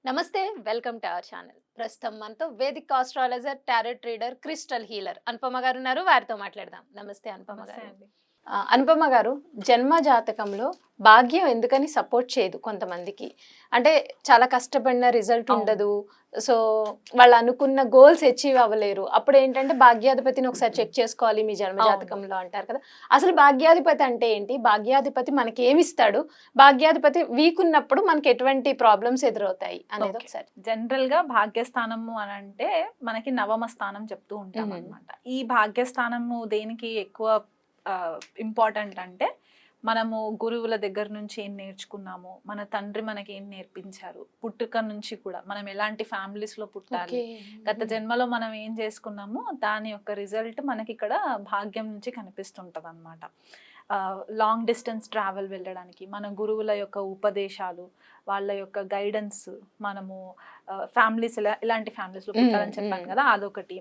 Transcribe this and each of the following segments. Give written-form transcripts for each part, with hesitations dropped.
నమస్తే welcome to our channel. ప్రస్తుతం మనతో Vedic astrologer, tarot reader, crystal healer Anupama గారు ఉన్నారు. వారితో మాట్లాడదాం. నమస్తే అనుపమ నమస్తే గారు. అండి. అనుపమ గారు, జన్మ జాతకంలో భాగ్యం ఎందుకని సపోర్ట్ చేయదు కొంతమందికి? అంటే చాలా కష్టపడిన రిజల్ట్ అవును. ఉండదు. సో వాళ్ళు అనుకున్న గోల్స్ అచీవ్ అవ్వలేరు. అప్పుడు ఏంటంటే భాగ్యాధిపతిని ఒకసారి చెక్ చేసుకోవాలి మీ జన్మ అవును. జాతకంలో అంటారు కదా. అసలు భాగ్యాధిపతి అంటే ఏంటి? భాగ్యాధిపతి మనకి ఏమిస్తాడు? భాగ్యాధిపతి వీక్ ఉన్నప్పుడు మనకి ఎటువంటి ప్రాబ్లమ్స్ ఎదురవుతాయి అనేది ఓకే. ఒకసారి. జనరల్ గా భాగ్యస్థానము అని అంటే మనకి నవమ స్థానం చెప్తూ ఉంటాం అన్నమాట. ఈ భాగ్యస్థానము దేనికి ఎక్కువ ఇంపార్టెంట్ అంటే మనము గురువుల దగ్గర నుంచి ఏం నేర్చుకున్నాము, మన తండ్రి మనకి ఏం నేర్పించారు, పుట్టుక నుంచి కూడా మనం ఎలాంటి ఫ్యామిలీస్ లో పుట్టాలి, గత జన్మలో మనం ఏం చేసుకున్నామో దాని యొక్క రిజల్ట్ మనకి ఇక్కడ భాగ్యం నుంచి కనిపిస్తుంటది అనమాట. లాంగ్ డిస్టెన్స్ ట్రావెల్ వెళ్ళడానికి మన గురువుల యొక్క ఉపదేశాలు, వాళ్ళ యొక్క గైడెన్స్, మనము ఫ్యామిలీస్ ఇలాంటి ఫ్యామిలీస్లో పుట్టాలని చెప్పాను కదా, అదొకటి.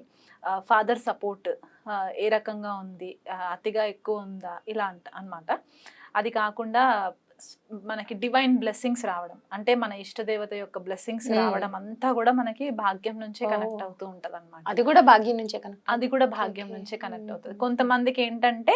ఫాదర్ సపోర్ట్ ఏ రకంగా ఉంది, అతిగా ఎక్కువ ఉందా, ఇలా అన్నమాట. అది కాకుండా మనకి డివైన్ బ్లెస్సింగ్స్ రావడం, అంటే మన ఇష్టదేవత యొక్క బ్లెస్సింగ్స్ రావడం అంతా కూడా మనకి భాగ్యం నుంచే కనెక్ట్ అవుతూ ఉంటది అనమాట. అది కూడా భాగ్యం నుంచే కనెక్ట్. అది కూడా భాగ్యం నుంచే కనెక్ట్ అవుతుంది. కొంతమందికి ఏంటంటే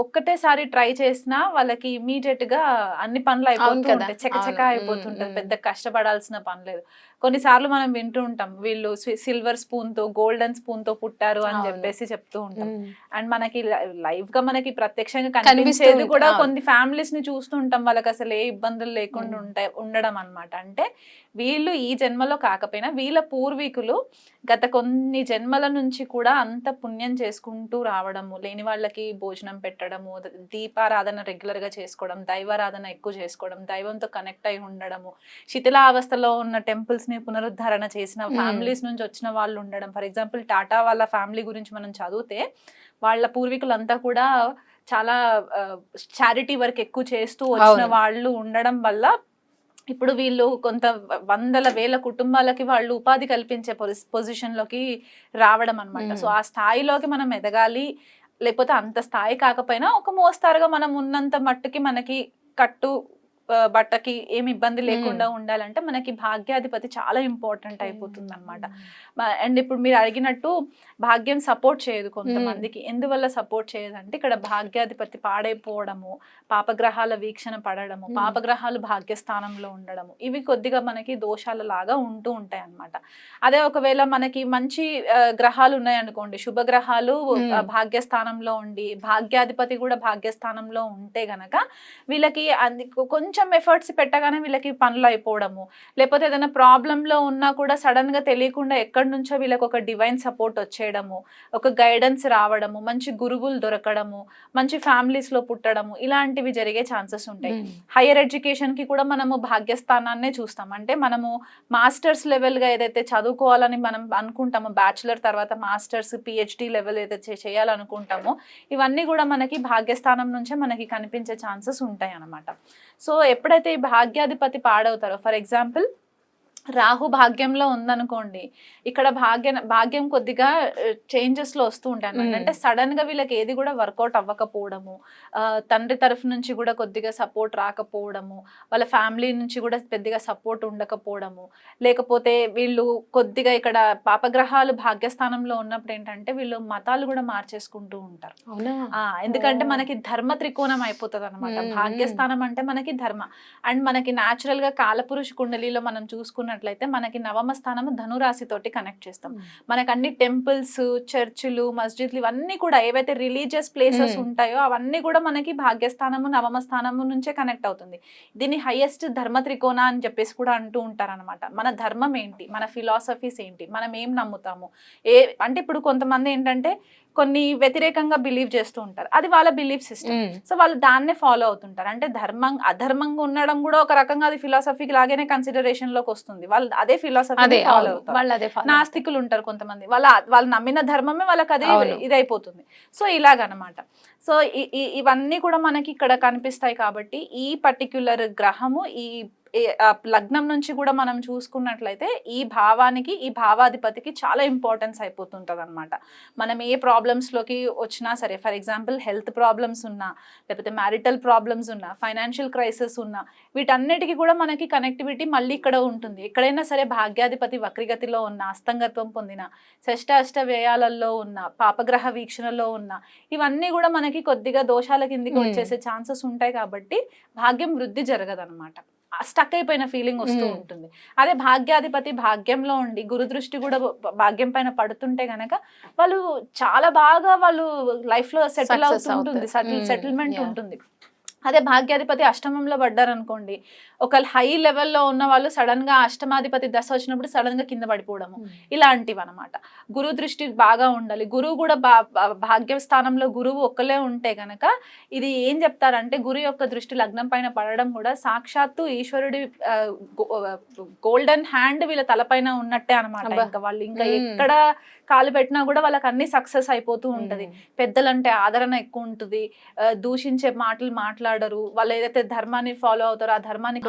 ఒక్కటేసారి ట్రై చేసినా వాళ్ళకి ఇమీడియట్ గా అన్ని పనులు అయిపోతూ ఉంటాయి, చకచక అయిపోతుంటది, పెద్ద కష్టపడాల్సిన పని లేదు. కొన్నిసార్లు మనం వింటూ ఉంటాం, వీళ్ళు సిల్వర్ స్పూన్ తో గోల్డెన్ స్పూన్ తో పుట్టారు అని చెప్పేసి చెప్తూ ఉంటాం. అండ్ మనకి లైవ్ గా మనకి ప్రత్యక్షంగా కనిపించేది కూడా కొన్ని ఫ్యామిలీస్ ని చూస్తూ ఉంటాం, వాళ్ళకి అసలు ఏ ఇబ్బందులు లేకుండా ఉండడం అన్నమాట. అంటే వీళ్ళు ఈ జన్మలో కాకపోయినా వీళ్ళ పూర్వీకులు గత కొన్ని జన్మల నుంచి కూడా అంత పుణ్యం చేసుకుంటూ రావడము, లేని వాళ్ళకి భోజనం పెట్టడము, దీపారాధన రెగ్యులర్ గా చేసుకోవడం, దైవారాధన ఎక్కువ చేసుకోవడం, దైవంతో కనెక్ట్ అయి ఉండడము, శిథిలావస్థలో ఉన్న టెంపుల్స్ ని పునరుద్ధరణ చేసిన ఫ్యామిలీస్ నుంచి వచ్చిన వాళ్ళు ఉండడం. ఫర్ ఎగ్జాంపుల్ టాటా వాళ్ళ ఫ్యామిలీ గురించి మనం చదివితే వాళ్ళ పూర్వీకులంతా కూడా చాలా చారిటీ వర్క్ ఎక్కువ చేస్తూ వచ్చిన వాళ్ళు ఉండడం వల్ల ఇప్పుడు వీళ్ళు కొంత వందల వేల కుటుంబాలకి వాళ్ళు ఉపాధి కల్పించే పొజిషన్ లోకి రావడం అన్నమాట. సో ఆ స్థాయిలోకి మనం ఎదగాలి, లేకపోతే అంత స్థాయి కాకపోయినా ఒక మోస్తారుగా మనం ఉన్నంత మట్టుకి మనకి కట్టు బట్టకి ఏమి ఇబ్బంది లేకుండా ఉండాలంటే మనకి భాగ్యాధిపతి చాలా ఇంపార్టెంట్ అయిపోతుంది అనమాట. అండ్ ఇప్పుడు మీరు అడిగినట్టు భాగ్యం సపోర్ట్ చేయదు కొంతమందికి. ఎందువల్ల సపోర్ట్ చేయదంటే ఇక్కడ భాగ్యాధిపతి పాడైపోవడము, పాపగ్రహాల వీక్షణ పడడము, పాపగ్రహాలు భాగ్యస్థానంలో ఉండడము, ఇవి కొద్దిగా మనకి దోషాల లాగా ఉంటూ ఉంటాయి అన్నమాట. అదే ఒకవేళ మనకి మంచి గ్రహాలు ఉన్నాయనుకోండి, శుభగ్రహాలు భాగ్యస్థానంలో ఉండి భాగ్యాధిపతి కూడా భాగ్యస్థానంలో ఉంటే గనక వీళ్ళకి కొంచెం ఎఫర్ట్స్ పెట్టగానే వీళ్ళకి పనులు అయిపోవడము, లేకపోతే ఏదైనా ప్రాబ్లంలో ఉన్నా కూడా సడన్ గా తెలియకుండా ఎక్కడి నుంచో వీళ్ళకి ఒక డివైన్ సపోర్ట్ వచ్చేయడము, ఒక గైడెన్స్ రావడము, మంచి గురువులు దొరకడము, మంచి ఫ్యామిలీస్ లో పుట్టడము, ఇలాంటివి జరిగే ఛాన్సెస్ ఉంటాయి. హైయర్ ఎడ్యుకేషన్ కి కూడా మనము భాగ్యస్థానాన్నే చూస్తాం. అంటే మనము మాస్టర్స్ లెవెల్ గా ఏదైతే చదువుకోవాలని మనం అనుకుంటామో, బ్యాచులర్ తర్వాత మాస్టర్స్ పిహెచ్డి లెవెల్ ఏదైతే చేయాలనుకుంటామో, ఇవన్నీ కూడా మనకి భాగ్యస్థానం నుంచే మనకి కనిపించే ఛాన్సెస్ ఉంటాయి అన్నమాట. సో ఎప్పుడైతే ఈ భాగ్యాధిపతి పాడవుతారో, ఫర్ ఎగ్జాంపుల్ రాహు భాగ్యంలో ఉందనుకోండి, ఇక్కడ భాగ్యం కొద్దిగా చేంజెస్ లో వస్తూ ఉంటాయి అన్నమాట. అంటే సడన్ గా వీళ్ళకి ఏది కూడా వర్కౌట్ అవ్వకపోవడము, తండ్రి తరఫు నుంచి కూడా కొద్దిగా సపోర్ట్ రాకపోవడము, వాళ్ళ ఫ్యామిలీ నుంచి కూడా పెద్దగా సపోర్ట్ ఉండకపోవడము, లేకపోతే వీళ్ళు కొద్దిగా ఇక్కడ పాపగ్రహాలు భాగ్యస్థానంలో ఉన్నప్పుడు ఏంటంటే వీళ్ళు మతాలు కూడా మార్చేసుకుంటూ ఉంటారు. ఎందుకంటే మనకి ధర్మ త్రికోణం అయిపోతుంది అనమాట. భాగ్యస్థానం అంటే మనకి ధర్మ. అండ్ మనకి న్యాచురల్ గా కాలపురుష కుండలిలో మనం చూసుకున్నట్లయితే మనకి నవమ స్థానము ధనురాశి తోటి కనెక్ట్ చేస్తాం. మనకి అన్ని టెంపుల్స్, చర్చిలు, మస్జిద్లు ఇవన్నీ కూడా ఏవైతే రిలీజియస్ ప్లేసెస్ ఉంటాయో అవన్నీ కూడా మనకి భాగ్యస్థానము నవమ స్థానము నుంచే కనెక్ట్ అవుతుంది. దీన్ని హైయెస్ట్ ధర్మ త్రికోణ అని చెప్పేసి కూడా అంటూ ఉంటారు అనమాట. మన ధర్మం ఏంటి, మన ఫిలాసఫీస్ ఏంటి, మనం ఏం నమ్ముతాము, అంటే ఇప్పుడు కొంతమంది ఏంటంటే కొన్ని వ్యతిరేకంగా బిలీవ్ చేస్తూ ఉంటారు, అది వాళ్ళ బిలీఫ్ సిస్టమ్. సో వాళ్ళు దాన్నే ఫాలో అవుతుంటారు. అంటే అధర్మంగా ఉండడం కూడా ఒక రకంగా అది ఫిలాసఫీకి లాగానే కన్సిడరేషన్ లోకి వస్తుంది. వాళ్ళు అదే ఫిలాసఫీ ఫాలో అవుతారు. నాస్తికులు ఉంటారు కొంతమంది, వాళ్ళు నమ్మిన ధర్మమే వాళ్ళకి అదే ఇదైపోతుంది. సో ఇలాగనమాట. సో ఇవన్నీ కూడా మనకి ఇక్కడ కనిపిస్తాయి. కాబట్టి ఈ పర్టిక్యులర్ గ్రహము ఈ లగ్నం నుంచి కూడా మనం చూసుకున్నట్లయితే ఈ భావానికి ఈ భావాధిపతికి చాలా ఇంపార్టెన్స్ అయిపోతుంటది అనమాట. మనం ఏ ప్రాబ్లమ్స్ లోకి వచ్చినా సరే, ఫర్ ఎగ్జాంపుల్ హెల్త్ ప్రాబ్లమ్స్ ఉన్నా, లేకపోతే మ్యారిటల్ ప్రాబ్లమ్స్ ఉన్నా, ఫైనాన్షియల్ క్రైసిస్ ఉన్నా, వీటన్నిటికీ కూడా మనకి కనెక్టివిటీ మళ్ళీ ఇక్కడ ఉంటుంది. ఎక్కడైనా సరే భాగ్యాధిపతి వక్రిగతిలో ఉన్న, అస్తంగత్వం పొందిన, షష్ట అష్ట వ్యయాలలో ఉన్న, పాపగ్రహ వీక్షణలో ఉన్న, ఇవన్నీ కూడా మనకి కొద్దిగా దోషాల కిందికి వచ్చేసే ఛాన్సెస్ ఉంటాయి. కాబట్టి భాగ్యం వృద్ధి జరగదన్నమాట. స్టక్ అయిపోయిన ఫీలింగ్ వస్తూ ఉంటుంది. అదే భాగ్యాధిపతి భాగ్యంలో ఉండి గురు దృష్టి కూడా భాగ్యం పైన పడుతుంటే గనక వాళ్ళు చాలా బాగా వాళ్ళు లైఫ్ లో సెటిల్ అవుతుంటుంది, సెటిల్మెంట్ ఉంటుంది. అదే భాగ్యాధిపతి అష్టమంలో పడ్డారనుకోండి, ఒక హై లెవెల్లో ఉన్న వాళ్ళు సడన్ గా అష్టమాధిపతి దశ వచ్చినప్పుడు సడన్ గా కింద పడిపోవడము, ఇలాంటివి అనమాట. గురువు దృష్టి బాగా ఉండాలి. గురువు కూడా భాగ్యస్థానంలో గురువు ఒక్కలే ఉంటే గనక ఇది ఏం చెప్తారంటే, గురు యొక్క దృష్టి లగ్నం పైన పడడం కూడా సాక్షాత్తు ఈశ్వరుడి గోల్డెన్ హ్యాండ్ వీళ్ళ తలపైన ఉన్నట్టే అనమాట. ఇంకా వాళ్ళు ఇంకా ఎక్కడ కాలు పెట్టినా కూడా వాళ్ళకి అన్ని సక్సెస్ అయిపోతూ ఉంటది. పెద్దలంటే ఆదరణ ఎక్కువ ఉంటుంది, దూషించే మాటలు మాట్లాడరు, వాళ్ళు ఏదైతే ధర్మాన్ని ఫాలో అవుతారో ఆ ధర్మానికి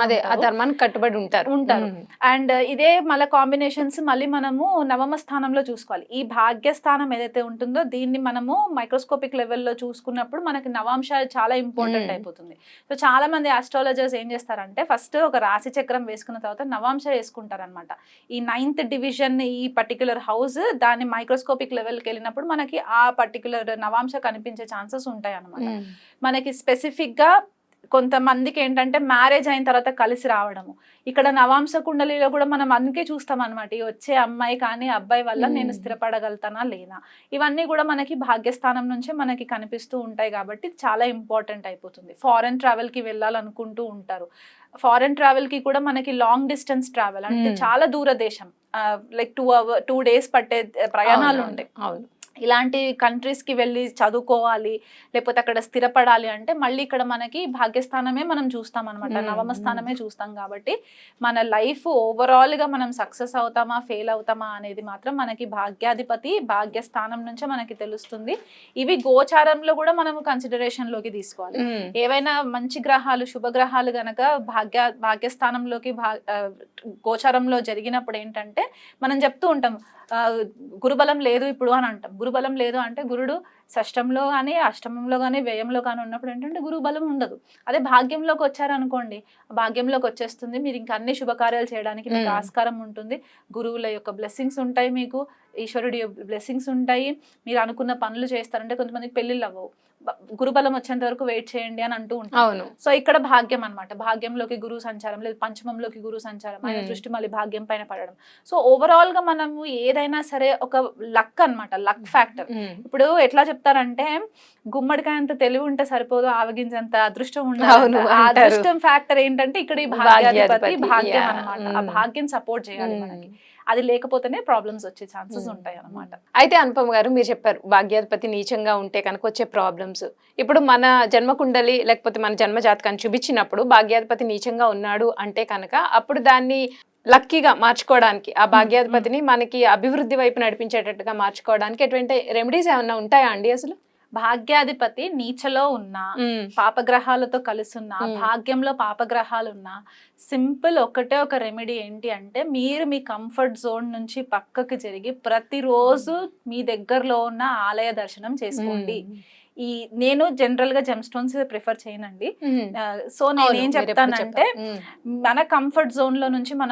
కట్టుబడి ఉంటారు. అండ్ ఇదే మళ్ళీ కాంబినేషన్స్ మళ్ళీ మనము నవమ స్థానంలో చూసుకోవాలి. ఈ భాగ్యస్థానం ఏదైతే ఉంటుందో దీన్ని మనము మైక్రోస్కోపిక్ లెవెల్లో చూసుకున్నప్పుడు మనకి నవాంశ చాలా ఇంపార్టెంట్ అయిపోతుంది. సో చాలా మంది ఆస్ట్రాలజర్స్ ఏం చేస్తారంటే ఫస్ట్ ఒక రాశి చక్రం వేసుకున్న తర్వాత నవాంశ వేసుకుంటారు అనమాట. ఈ 9th డివిజన్, ఈ పర్టికులర్ హౌస్, దాన్ని మైక్రోస్కోపిక్ లెవెల్కి వెళ్ళినప్పుడు మనకి ఆ పర్టికులర్ నవాంశ కనిపించే ఛాన్సెస్ ఉంటాయి అన్నమాట. మనకి స్పెసిఫిక్ గా కొంతమందికి ఏంటంటే మ్యారేజ్ అయిన తర్వాత కలిసి రావడము, ఇక్కడ నవాంశ కుండలిలో కూడా మనం అందుకే చూస్తాం అనమాట. ఈ వచ్చే అమ్మాయి కానీ అబ్బాయి వల్ల నేను స్థిరపడగలుగుతానా లేనా, ఇవన్నీ కూడా మనకి భాగ్యస్థానం నుంచే మనకి కనిపిస్తూ ఉంటాయి. కాబట్టి చాలా ఇంపార్టెంట్ అయిపోతుంది. ఫారెన్ ట్రావెల్ కి వెళ్ళాలనుకుంటూ ఉంటారు. ఫారెన్ ట్రావెల్ కి కూడా మనకి లాంగ్ డిస్టెన్స్ ట్రావెల్ అంటే చాలా దూర దేశం, లైక్ 2 days పట్టే ప్రయాణాలు ఉంటాయి. ఇలాంటి కంట్రీస్ కి వెళ్ళి చదువుకోవాలి, లేకపోతే అక్కడ స్థిరపడాలి అంటే మళ్ళీ ఇక్కడ మనకి భాగ్యస్థానమే మనం చూస్తాం అనమాట, నవమ స్థానమే చూస్తాం. కాబట్టి మన లైఫ్ ఓవరాల్ గా మనం సక్సెస్ అవుతామా ఫెయిల్ అవుతామా అనేది మాత్రం మనకి భాగ్యాధిపతి భాగ్యస్థానం నుంచే మనకి తెలుస్తుంది. ఇవి గోచారంలో కూడా మనం కన్సిడరేషన్ లోకి తీసుకోవాలి. ఏవైనా మంచి గ్రహాలు, శుభగ్రహాలు గనక భాగ్యస్థానంలోకి గోచారంలో జరిగినప్పుడు ఏంటంటే మనం చెప్తూ ఉంటాం గురుబలం లేదు ఇప్పుడు అని అంటాం. గురుబలం లేదు అంటే గురుడు షష్టంలో కానీ అష్టమంలో కానీ వ్యయంలో కానీ ఉన్నప్పుడు ఏంటంటే గురుబలం ఉండదు. అదే భాగ్యంలోకి వచ్చారనుకోండి, భాగ్యంలోకి వచ్చేస్తుంది, మీరు ఇంకా అన్ని శుభకార్యాలు చేయడానికి మీకు ఆస్కారం ఉంటుంది. గురువుల యొక్క బ్లెస్సింగ్స్ ఉంటాయి, మీకు ఈశ్వరుడి బ్లెస్సింగ్స్ ఉంటాయి, మీరు అనుకున్న పనులు చేస్తారంటే కొంతమందికి పెళ్లిళ్ళు అవ్వవు, గురుబలం వచ్చేంత వరకు వెయిట్ చేయండి అని అంటూ ఉంటారు. సో ఇక్కడ భాగ్యం అన్నమాట, భాగ్యంలోకి గురువు సంచారం, లేదు పంచమంలోకి గురువు సంచారం, ఆయన దృష్టి మళ్ళీ భాగ్యం పైన పడడం. సో ఓవరాల్ గా మనము ఏదైనా సరే ఒక లక్ అన్నమాట, లక్ ఫ్యాక్టర్. ఇప్పుడు ఎట్లా చెప్తారంటే గుమ్మడికాయ అంత తెలివి ఉంటే సరిపోదు, ఆవగించంత అదృష్టం ఉండాలి. ఆ అదృష్టం ఫ్యాక్టర్ ఏంటంటే ఇక్కడ ఈ భాగ్యాధిపతి భాగ్యం అన్నమాట. ఆ భాగ్యం సపోర్ట్ చేయాలి మనకి, అది లేకపోతేనే ప్రాబ్లమ్స్ వచ్చే ఛాన్సెస్ ఉంటాయి అన్నమాట. అయితే అనుపమ గారు మీరు చెప్పారు భాగ్యాధిపతి నీచంగా ఉంటే కనుక వచ్చే ప్రాబ్లమ్స్. ఇప్పుడు మన జన్మకుండలి లేకపోతే మన జన్మ జాతకాన్ని చూపించినప్పుడు భాగ్యాధిపతి నీచంగా ఉన్నాడు అంటే కనుక అప్పుడు దాన్ని లక్కీగా మార్చుకోవడానికి, ఆ భాగ్యాధిపతిని మనకి అభివృద్ధి వైపు నడిపించేటట్టుగా మార్చుకోవడానికి ఎటువంటి రెమెడీస్ ఏమన్నా ఉంటాయా అండి? అసలు భాగ్యాధిపతి నీచలో ఉన్నా, పాపగ్రహాలతో కలిసి ఉన్నా, భాగ్యంలో పాపగ్రహాలు ఉన్నా, సింపుల్ ఒకటే ఒక రెమెడీ ఏంటి అంటే మీరు మీ కంఫర్ట్ జోన్ నుంచి పక్కకి జరిగి ప్రతిరోజు మీ దగ్గరలో ఉన్న ఆలయ దర్శనం చేసుకోండి. నేను జనరల్ గా జెమ్ స్టోన్స్ ప్రిఫర్ చేయనండి. సో నేను ఏం చెప్తానంటే మన కంఫర్ట్ జోన్ లో నుంచి మనం